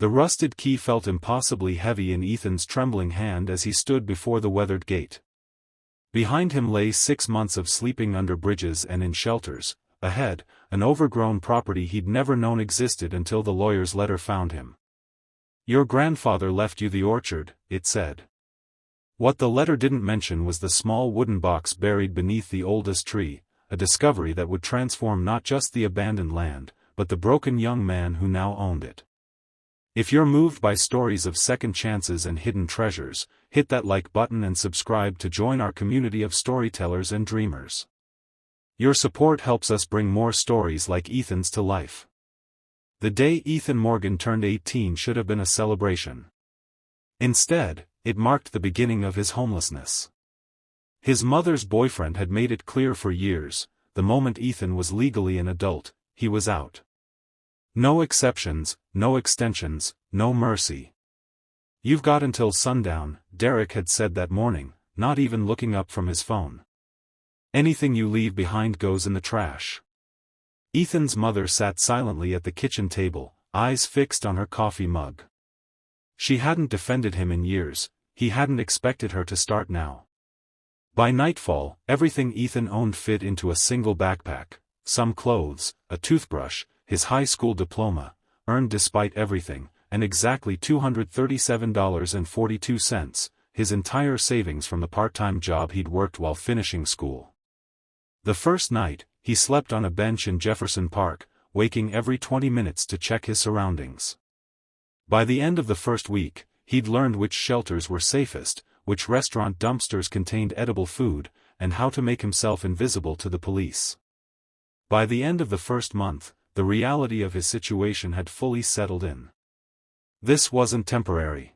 The rusted key felt impossibly heavy in Ethan's trembling hand as he stood before the weathered gate. Behind him lay 6 months of sleeping under bridges and in shelters. Ahead, an overgrown property he'd never known existed until the lawyer's letter found him. "Your grandfather left you the orchard," it said. What the letter didn't mention was the small wooden box buried beneath the oldest tree, a discovery that would transform not just the abandoned land, but the broken young man who now owned it. If you're moved by stories of second chances and hidden treasures, hit that like button and subscribe to join our community of storytellers and dreamers. Your support helps us bring more stories like Ethan's to life. The day Ethan Morgan turned 18 should have been a celebration. Instead, it marked the beginning of his homelessness. His mother's boyfriend had made it clear for years, the moment Ethan was legally an adult, he was out. No exceptions, no extensions, no mercy. "You've got until sundown," Derek had said that morning, not even looking up from his phone. "Anything you leave behind goes in the trash." Ethan's mother sat silently at the kitchen table, eyes fixed on her coffee mug. She hadn't defended him in years, he hadn't expected her to start now. By nightfall, everything Ethan owned fit into a single backpack: some clothes, a toothbrush, his high school diploma, earned despite everything, and exactly $237.42, his entire savings from the part-time job he'd worked while finishing school. The first night, he slept on a bench in Jefferson Park, waking every 20 minutes to check his surroundings. By the end of the first week, he'd learned which shelters were safest, which restaurant dumpsters contained edible food, and how to make himself invisible to the police. By the end of the first month, the reality of his situation had fully settled in. This wasn't temporary.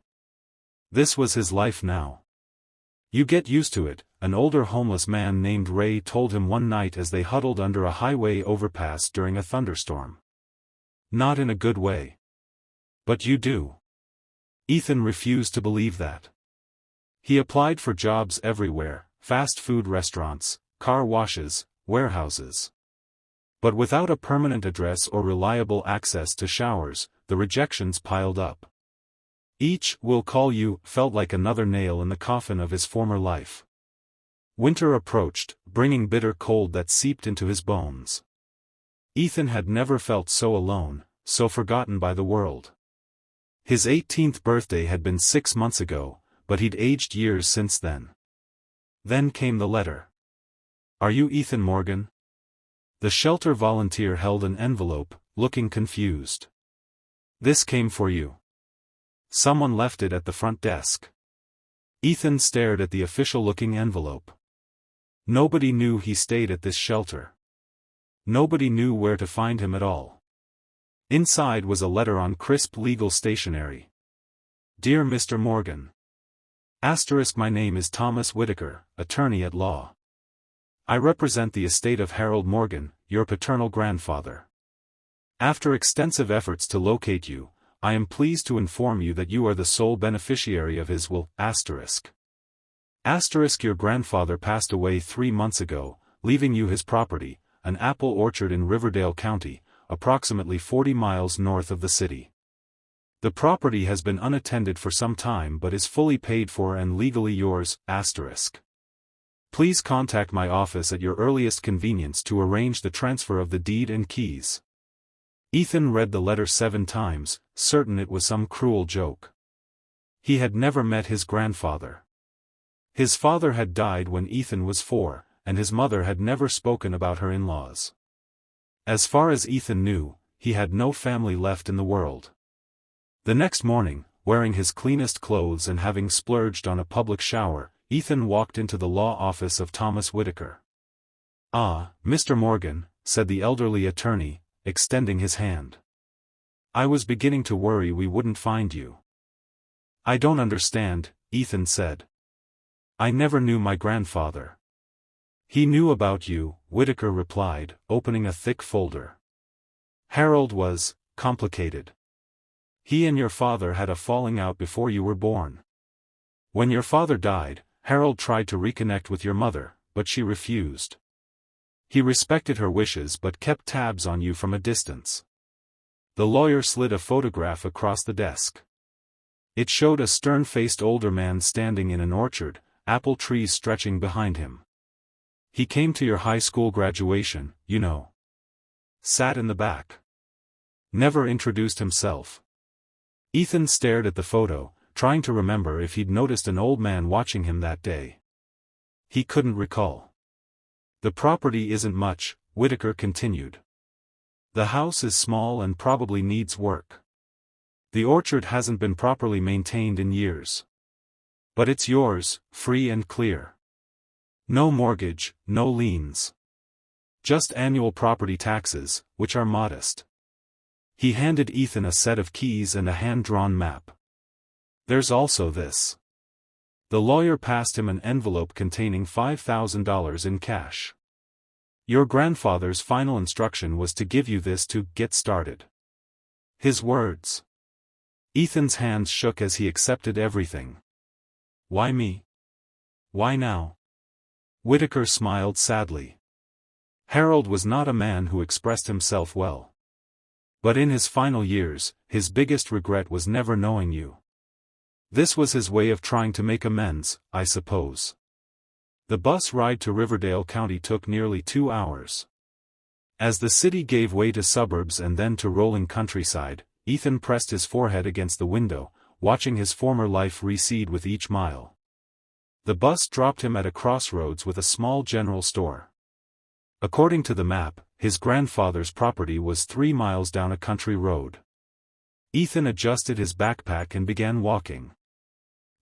This was his life now. "You get used to it," an older homeless man named Ray told him one night as they huddled under a highway overpass during a thunderstorm. "Not in a good way." "But you do." Ethan refused to believe that. He applied for jobs everywhere: fast food restaurants, car washes, warehouses. But without a permanent address or reliable access to showers, the rejections piled up. Each "we'll call you" felt like another nail in the coffin of his former life. Winter approached, bringing bitter cold that seeped into his bones. Ethan had never felt so alone, so forgotten by the world. His 18th birthday had been 6 months ago, but he'd aged years since then. Then came the letter. "Are you Ethan Morgan?" The shelter volunteer held an envelope, looking confused. "This came for you. Someone left it at the front desk." Ethan stared at the official-looking envelope. Nobody knew he stayed at this shelter. Nobody knew where to find him at all. Inside was a letter on crisp legal stationery. "Dear Mr. Morgan. My name is Thomas Whitaker, attorney at law. I represent the estate of Harold Morgan, your paternal grandfather. After extensive efforts to locate you, I am pleased to inform you that you are the sole beneficiary of his will, Your grandfather passed away 3 months ago, leaving you his property, an apple orchard in Riverdale County, approximately 40 miles north of the city. The property has been unattended for some time but is fully paid for and legally yours, Please contact my office at your earliest convenience to arrange the transfer of the deed and keys." Ethan read the letter 7 times, certain it was some cruel joke. He had never met his grandfather. His father had died when Ethan was 4, and his mother had never spoken about her in-laws. As far as Ethan knew, he had no family left in the world. The next morning, wearing his cleanest clothes and having splurged on a public shower, Ethan walked into the law office of Thomas Whitaker. "Ah, Mr. Morgan," said the elderly attorney, extending his hand. "I was beginning to worry we wouldn't find you." "I don't understand," Ethan said. "I never knew my grandfather." "He knew about you," Whitaker replied, opening a thick folder. "Harold was complicated. He and your father had a falling out before you were born. When your father died, Harold tried to reconnect with your mother, but she refused. He respected her wishes but kept tabs on you from a distance. The lawyer slid a photograph across the desk. It showed a stern-faced older man standing in an orchard, apple trees stretching behind him. He came to your high school graduation, you know. Sat in the back. Never introduced himself. Ethan stared at the photo, trying to remember if he'd noticed an old man watching him that day. He couldn't recall. The property isn't much, Whitaker continued. The house is small and probably needs work. The orchard hasn't been properly maintained in years. But it's yours, free and clear. No mortgage, no liens. Just annual property taxes, which are modest. He handed Ethan a set of keys and a hand-drawn map. There's also this. The lawyer passed him an envelope containing $5,000 in cash. Your grandfather's final instruction was to give you this to get started. His words. Ethan's hands shook as he accepted everything. Why me? Why now? Whitaker smiled sadly. Harold was not a man who expressed himself well. But in his final years, his biggest regret was never knowing you. This was his way of trying to make amends, I suppose. The bus ride to Riverdale County took nearly 2 hours. As the city gave way to suburbs and then to rolling countryside, Ethan pressed his forehead against the window, watching his former life recede with each mile. The bus dropped him at a crossroads with a small general store. According to the map, his grandfather's property was 3 miles down a country road. Ethan adjusted his backpack and began walking.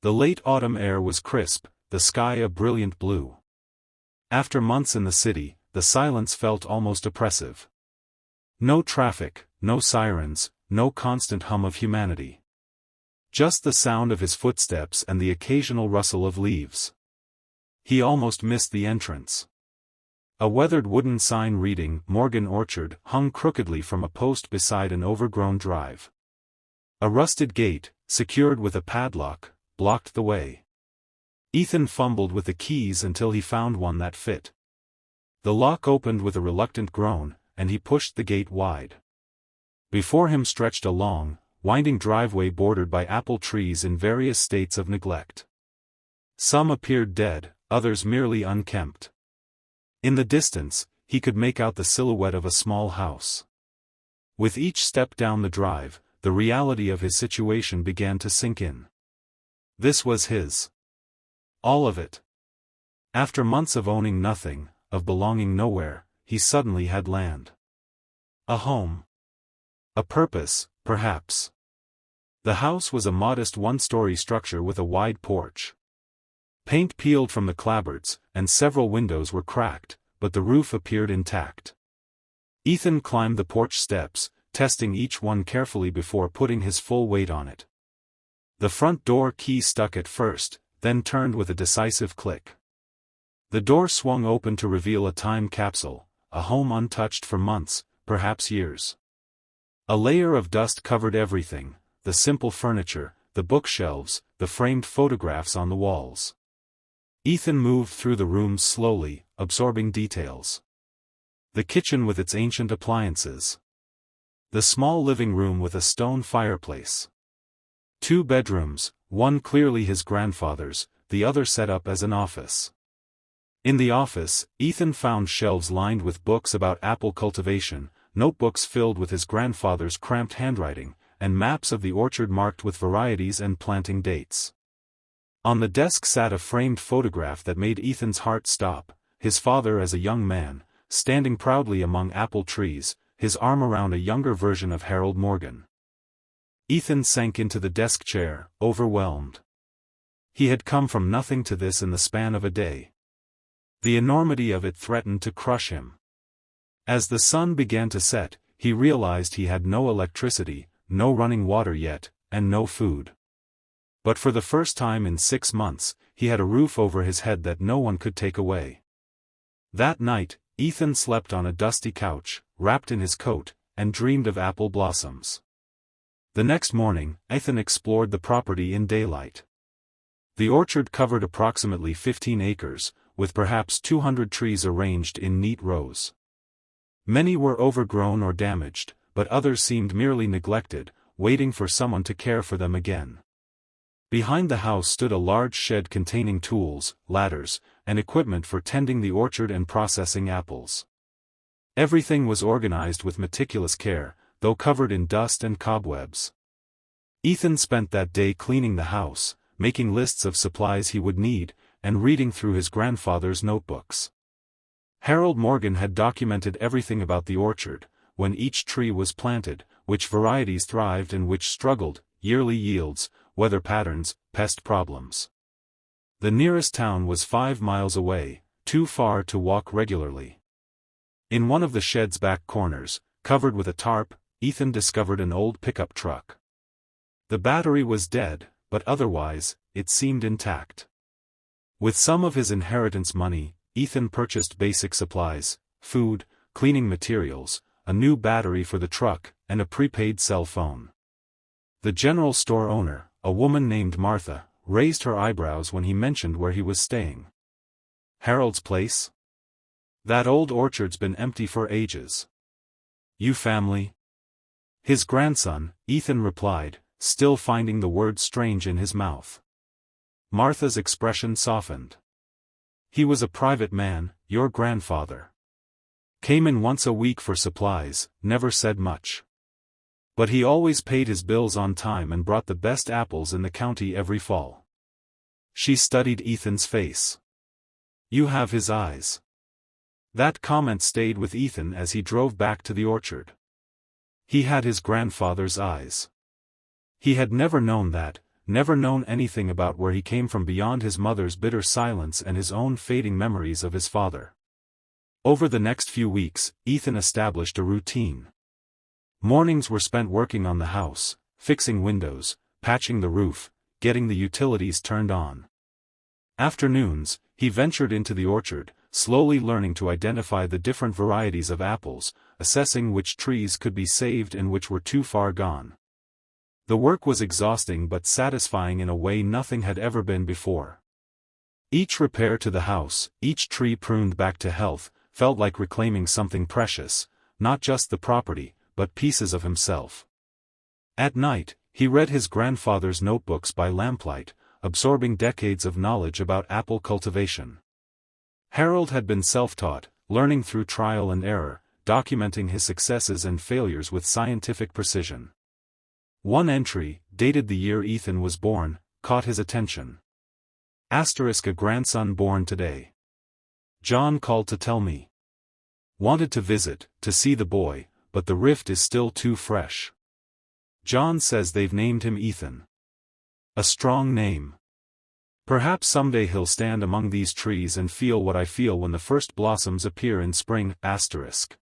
The late autumn air was crisp, the sky a brilliant blue. After months in the city, the silence felt almost oppressive. No traffic, no sirens, no constant hum of humanity. Just the sound of his footsteps and the occasional rustle of leaves. He almost missed the entrance. A weathered wooden sign reading Morgan Orchard hung crookedly from a post beside an overgrown drive. A rusted gate, secured with a padlock, blocked the way. Ethan fumbled with the keys until he found one that fit. The lock opened with a reluctant groan, and he pushed the gate wide. Before him stretched a long, winding driveway bordered by apple trees in various states of neglect. Some appeared dead, others merely unkempt. In the distance, he could make out the silhouette of a small house. With each step down the drive, the reality of his situation began to sink in. This was his. All of it. After months of owning nothing, of belonging nowhere, he suddenly had land. A home. A purpose, perhaps. The house was a modest one-story structure with a wide porch. Paint peeled from the clapboards, and several windows were cracked, but the roof appeared intact. Ethan climbed the porch steps, testing each one carefully before putting his full weight on it. The front door key stuck at first, then turned with a decisive click. The door swung open to reveal a time capsule, a home untouched for months, perhaps years. A layer of dust covered everything, the simple furniture, the bookshelves, the framed photographs on the walls. Ethan moved through the rooms slowly, absorbing details. The kitchen with its ancient appliances. The small living room with a stone fireplace. 2 bedrooms, one clearly his grandfather's, the other set up as an office. In the office, Ethan found shelves lined with books about apple cultivation, notebooks filled with his grandfather's cramped handwriting, and maps of the orchard marked with varieties and planting dates. On the desk sat a framed photograph that made Ethan's heart stop, his father as a young man, standing proudly among apple trees, his arm around a younger version of Harold Morgan. Ethan sank into the desk chair, overwhelmed. He had come from nothing to this in the span of a day. The enormity of it threatened to crush him. As the sun began to set, he realized he had no electricity, no running water yet, and no food. But for the first time in 6 months, he had a roof over his head that no one could take away. That night, Ethan slept on a dusty couch, wrapped in his coat, and dreamed of apple blossoms. The next morning, Ethan explored the property in daylight. The orchard covered approximately 15 acres, with perhaps 200 trees arranged in neat rows. Many were overgrown or damaged, but others seemed merely neglected, waiting for someone to care for them again. Behind the house stood a large shed containing tools, ladders, and equipment for tending the orchard and processing apples. Everything was organized with meticulous care, though covered in dust and cobwebs. Ethan spent that day cleaning the house, making lists of supplies he would need, and reading through his grandfather's notebooks. Harold Morgan had documented everything about the orchard, when each tree was planted, which varieties thrived and which struggled, yearly yields, weather patterns, pest problems. The nearest town was 5 miles away, too far to walk regularly. In one of the shed's back corners, covered with a tarp, Ethan discovered an old pickup truck. The battery was dead, but otherwise, it seemed intact. With some of his inheritance money, Ethan purchased basic supplies, food, cleaning materials, a new battery for the truck, and a prepaid cell phone. The general store owner, a woman named Martha, raised her eyebrows when he mentioned where he was staying. Harold's place? That old orchard's been empty for ages. You family? His grandson, Ethan replied, still finding the word strange in his mouth. Martha's expression softened. He was a private man, your grandfather. Came in once a week for supplies, never said much. But he always paid his bills on time and brought the best apples in the county every fall. She studied Ethan's face. You have his eyes. That comment stayed with Ethan as he drove back to the orchard. He had his grandfather's eyes. He had never known that, never known anything about where he came from beyond his mother's bitter silence and his own fading memories of his father. Over the next few weeks, Ethan established a routine. Mornings were spent working on the house, fixing windows, patching the roof, getting the utilities turned on. Afternoons, he ventured into the orchard, slowly learning to identify the different varieties of apples, assessing which trees could be saved and which were too far gone. The work was exhausting but satisfying in a way nothing had ever been before. Each repair to the house, each tree pruned back to health, felt like reclaiming something precious, not just the property, but pieces of himself. At night, he read his grandfather's notebooks by lamplight, absorbing decades of knowledge about apple cultivation. Harold had been self-taught, learning through trial and error, documenting his successes and failures with scientific precision. One entry, dated the year Ethan was born, caught his attention. Asterisk a grandson born today. John called to tell me. Wanted to visit, to see the boy, but the rift is still too fresh. John says they've named him Ethan. A strong name. Perhaps someday he'll stand among these trees and feel what I feel when the first blossoms appear in spring. Asterisk.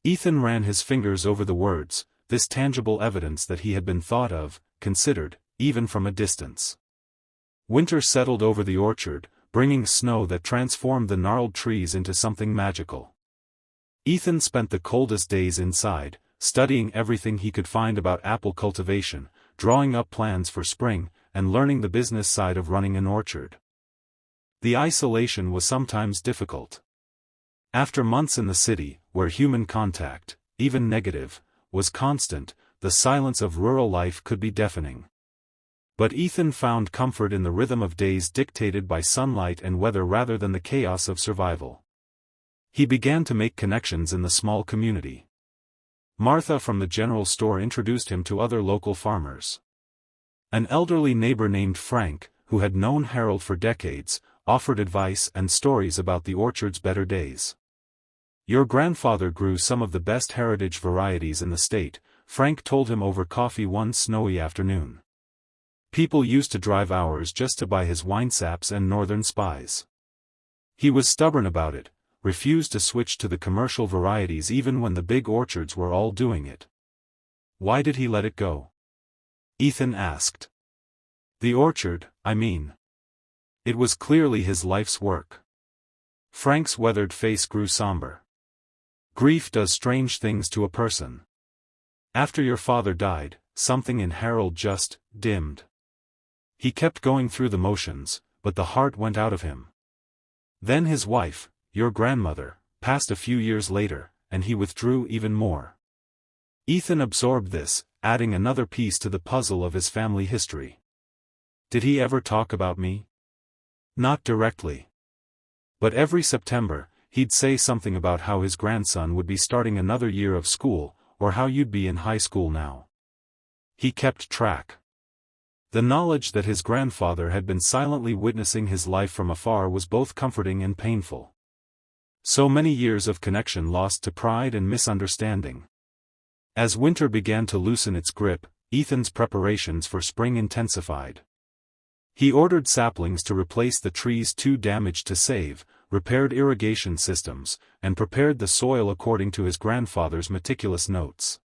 Ethan ran his fingers over the words, this tangible evidence that he had been thought of, considered, even from a distance. Winter settled over the orchard, bringing snow that transformed the gnarled trees into something magical. Ethan spent the coldest days inside, studying everything he could find about apple cultivation, drawing up plans for spring, and learning the business side of running an orchard. The isolation was sometimes difficult. After months in the city, where human contact, even negative, was constant, the silence of rural life could be deafening. But Ethan found comfort in the rhythm of days dictated by sunlight and weather rather than the chaos of survival. He began to make connections in the small community. Martha from the general store introduced him to other local farmers. An elderly neighbor named Frank, who had known Harold for decades, offered advice and stories about the orchard's better days. Your grandfather grew some of the best heritage varieties in the state, Frank told him over coffee one snowy afternoon. People used to drive hours just to buy his winesaps and northern spies. He was stubborn about it, refused to switch to the commercial varieties even when the big orchards were all doing it. Why did he let it go? Ethan asked. The orchard, I mean. It was clearly his life's work. Frank's weathered face grew somber. Grief does strange things to a person. After your father died, something in Harold just dimmed. He kept going through the motions, but the heart went out of him. Then his wife, your grandmother, passed a few years later, and he withdrew even more. Ethan absorbed this, adding another piece to the puzzle of his family history. Did he ever talk about me? Not directly. But every September, he'd say something about how his grandson would be starting another year of school, or how you'd be in high school now. He kept track. The knowledge that his grandfather had been silently witnessing his life from afar was both comforting and painful. So many years of connection lost to pride and misunderstanding. As winter began to loosen its grip, Ethan's preparations for spring intensified. He ordered saplings to replace the trees too damaged to save, repaired irrigation systems, and prepared the soil according to his grandfather's meticulous notes.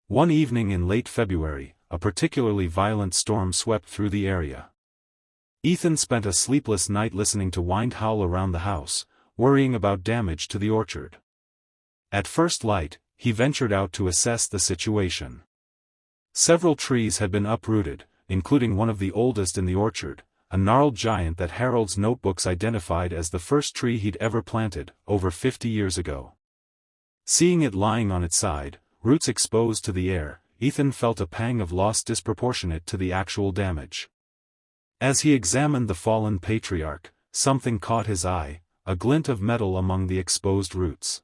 One evening in late February, a particularly violent storm swept through the area. Ethan spent a sleepless night listening to wind howl around the house, worrying about damage to the orchard. At first light, he ventured out to assess the situation. Several trees had been uprooted, including one of the oldest in the orchard, a gnarled giant that Harold's notebooks identified as the first tree he'd ever planted, over 50 years ago. Seeing it lying on its side, roots exposed to the air, Ethan felt a pang of loss disproportionate to the actual damage. As he examined the fallen patriarch, something caught his eye, a glint of metal among the exposed roots.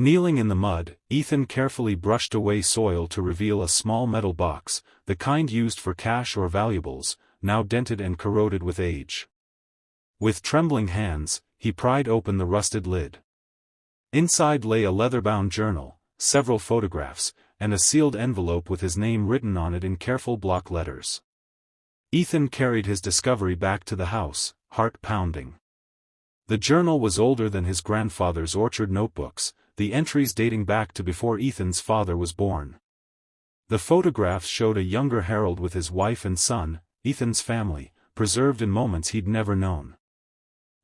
Kneeling in the mud, Ethan carefully brushed away soil to reveal a small metal box, the kind used for cash or valuables, now dented and corroded with age. With trembling hands, he pried open the rusted lid. Inside lay a leather-bound journal, several photographs, and a sealed envelope with his name written on it in careful block letters. Ethan carried his discovery back to the house, heart pounding. The journal was older than his grandfather's orchard notebooks, the entries dating back to before Ethan's father was born. The photographs showed a younger Harold with his wife and son, Ethan's family, preserved in moments he'd never known.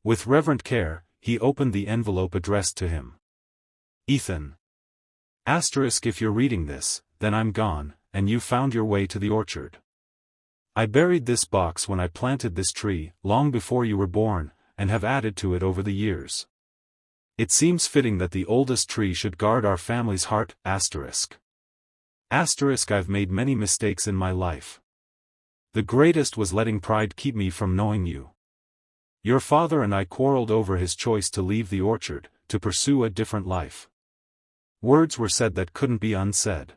With reverent care, he opened the envelope addressed to him. Ethan. If you're reading this, then I'm gone, and you found your way to the orchard. I buried this box when I planted this tree, long before you were born, and have added to it over the years. It seems fitting that the oldest tree should guard our family's heart, I've made many mistakes in my life. The greatest was letting pride keep me from knowing you. Your father and I quarreled over his choice to leave the orchard, to pursue a different life. Words were said that couldn't be unsaid.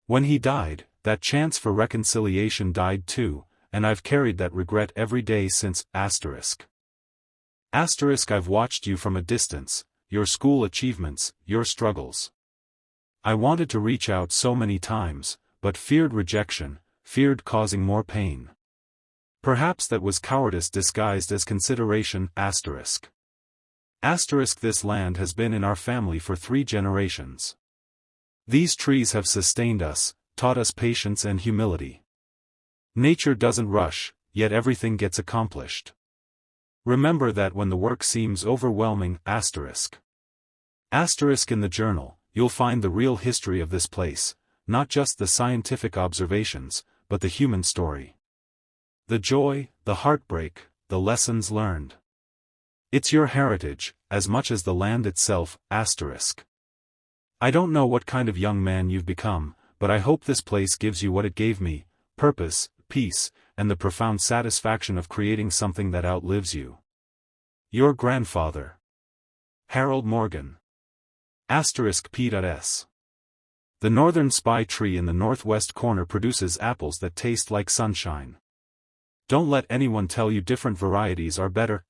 When he died, that chance for reconciliation died too, and I've carried that regret every day since, I've watched you from a distance, your school achievements, your struggles. I wanted to reach out so many times, but feared rejection, feared causing more pain. Perhaps that was cowardice disguised as consideration, This land has been in our family for 3 generations. These trees have sustained us, taught us patience and humility. Nature doesn't rush, yet everything gets accomplished. Remember that when the work seems overwhelming, in the journal, you'll find the real history of this place, not just the scientific observations, but the human story. The joy, the heartbreak, the lessons learned. It's your heritage, as much as the land itself, I don't know what kind of young man you've become, but I hope this place gives you what it gave me, purpose, peace, and the profound satisfaction of creating something that outlives you. Your grandfather. Harold Morgan. P.S. The northern spy tree in the northwest corner produces apples that taste like sunshine. Don't let anyone tell you different varieties are better,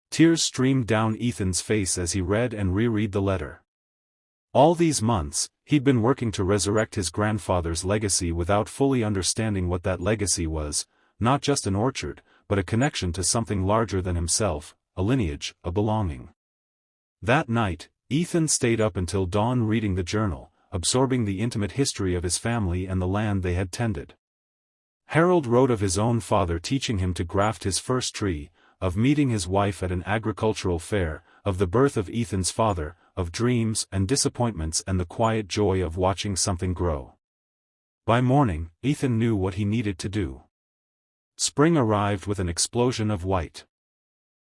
Tears streamed down Ethan's face as he read and reread the letter. All these months, he'd been working to resurrect his grandfather's legacy without fully understanding what that legacy was, not just an orchard, but a connection to something larger than himself, a lineage, a belonging. That night, Ethan stayed up until dawn reading the journal, absorbing the intimate history of his family and the land they had tended. Harold wrote of his own father teaching him to graft his first tree, of meeting his wife at an agricultural fair, of the birth of Ethan's father, of dreams and disappointments and the quiet joy of watching something grow. By morning, Ethan knew what he needed to do. Spring arrived with an explosion of white.